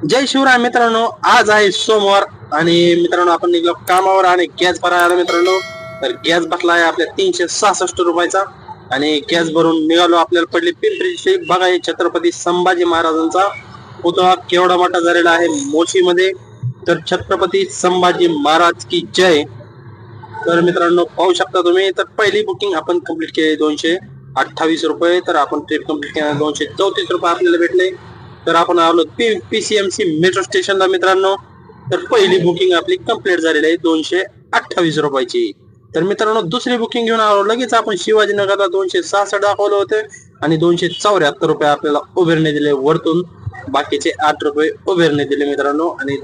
जय शिवराय मित्रांनो. आज आहे सोमवार आणि मित्रांनो आपण निघलो कामावर आणि गॅस भरायला मित्रांनो. तर गॅस बसला आहे आपल्या 366 रुपयाचा आणि गॅस भरून निघालो. आपल्याला पडली पिंपरी. बघा हे छत्रपती संभाजी महाराजांचा पुतळा केवढा मोठा झालेला आहे मोशी मध्ये. तर छत्रपती संभाजी महाराज की जय. तर मित्रांनो पाहू शकता तुम्ही. तर पहिली बुकिंग आपण कम्प्लीट केली 228 रुपये. तर आपण ट्रिप कम्प्लीट केला 234 रुपये आपल्याला भेटले. तर आपण आलो PCMC मेट्रो स्टेशनला मित्रांनो. तर पहिली बुकिंग आपली कंप्लीट झालेली आहे 228 रुपयाची. तर मित्रांनो दुसरी बुकिंग घेऊन आलो. लगेच आपण शिवाजीनगरला 266 दाखवलं होते आणि 274 रुपये आपल्याला उबेरने दिले वरतून. बाकीचे 8 रुपये उबेरने दिले मित्रांनो. आणि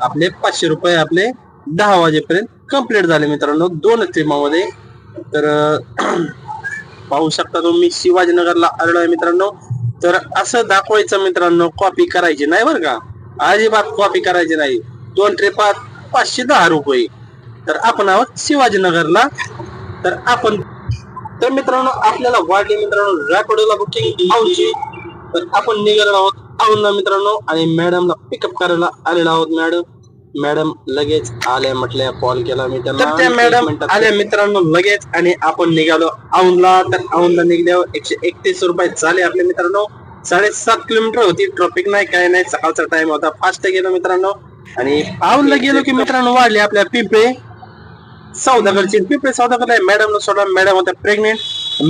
आपले 500 रुपये आपले 10 वाजेपर्यंत कंप्लीट झाले मित्रांनो दोन ट्रिपामध्ये. तर पाहू शकता तुम्ही शिवाजीनगरला आलेलो आहे मित्रांनो. तर असं दाखवायचं मित्रांनो, कॉपी करायची नाही बरं का, अजिबात कॉपी करायची नाही. 2 ट्रिपात 510 रुपये. तर आपण आहोत शिवाजीनगरला. तर मित्रांनो आपल्याला वाढली मित्रांनो रॅपिडोला बुकिंग औंधची. तर आपण निघालेलो आहोत औंधला मित्रांनो आणि मॅडमला पिकअप करायला आलेलो आहोत. मॅडम लगेच आल्या म्हटल्या, कॉल केला मी त्यांना. तर त्या मॅडम आल्या मित्रांनो लगेच आणि आपण निघालो औंधला. तर औंधला निघल्यावर 131 रुपये झाले आपले मित्रांनो. 7.5 किलोमीटर होती. ट्रॉफिक नाही काय नाही, सकाळचा टाइम होता. फास्ट गेलो मित्रांनो आणि औंधला गेलो की मित्रांनो वाढले आपल्या पिंपळे सौदागरची. पिंपळे सौदागर मॅडमला सोडा. मॅडम होत्या प्रेग्नेंट.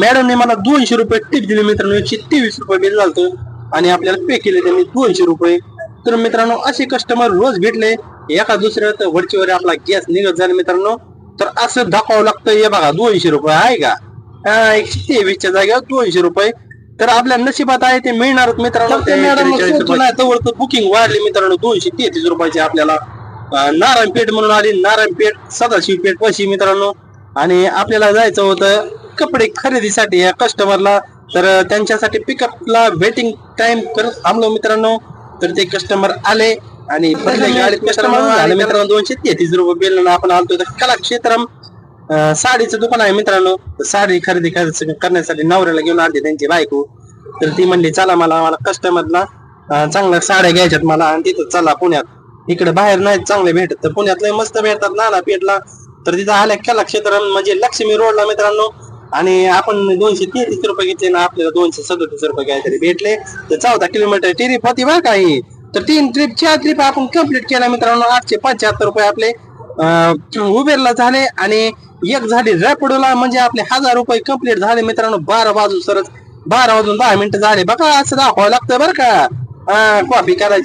मॅडमने मला 200 रुपये टिप दिली मित्रांनो. 123 रुपये बिल झालं आणि आपल्याला पे केले त्यांनी 200 रुपये. तर मित्रांनो असे कस्टमर रोज भेटले. एका दुसऱ्या तर वरचीवर आपला गॅस निघत झाला मित्रांनो. तर असं दाखवावं लागतं. हे बघा 200 रुपये आहे का, 123च्या जागेवर 200 रुपये. तर आपल्या नशिबात आहे ते मिळणार मित्रांनो. बुकिंग वाढली मित्रांनो 233 रुपयाची आपल्याला. नारायणपेठ म्हणून आली. नारायणपेठ सदाशिवपेठ पशी मित्रांनो. आणि आपल्याला जायचं होतं कपडे खरेदीसाठी या कस्टमरला. तर त्यांच्यासाठी पिकअपला वेटिंग टाइम करत थांबलो मित्रांनो. तर ते कस्टमर आले आणि पहिल्या गाडीत कस्टमर झाले मित्रांनो. 233 रुपये बिल. आपण आलतो तर कलाक्षेत्रम साडीचं दुकान आहे मित्रांनो. साडी खरेदी करण्यासाठी नवऱ्याला घेऊन आले त्यांची बायको. तर ती म्हणली चला मला कस्टमरला चांगल्या साड्या घ्यायच्यात मला आणि तिथं चला पुण्यात. इकडे बाहेर नाही चांगले भेटत, तर पुण्यात लय मस्त भेटतात नाना पेठला. तर तिथं आल्या कलाक्षेत्रम म्हणजे लक्ष्मी रोडला मित्रांनो. आणि आपण 233 रुपये घेतले ना, आपल्याला 237 रुपये काहीतरी भेटले. तर 14 किलोमीटर ट्रिप होती बरं काही. तर 4 ट्रिप आपण कम्प्लीट केल्या मित्रांनो. 875 रुपये आपले उबेरला झाले आणि एक झाली रॅपिडोला. म्हणजे आपले 1000 रुपये कम्प्लीट झाले मित्रांनो. 12 वाजून 10 मिनिटं झाले. बघा असं दाखवावं लागतं बरं का, कॉपी करायची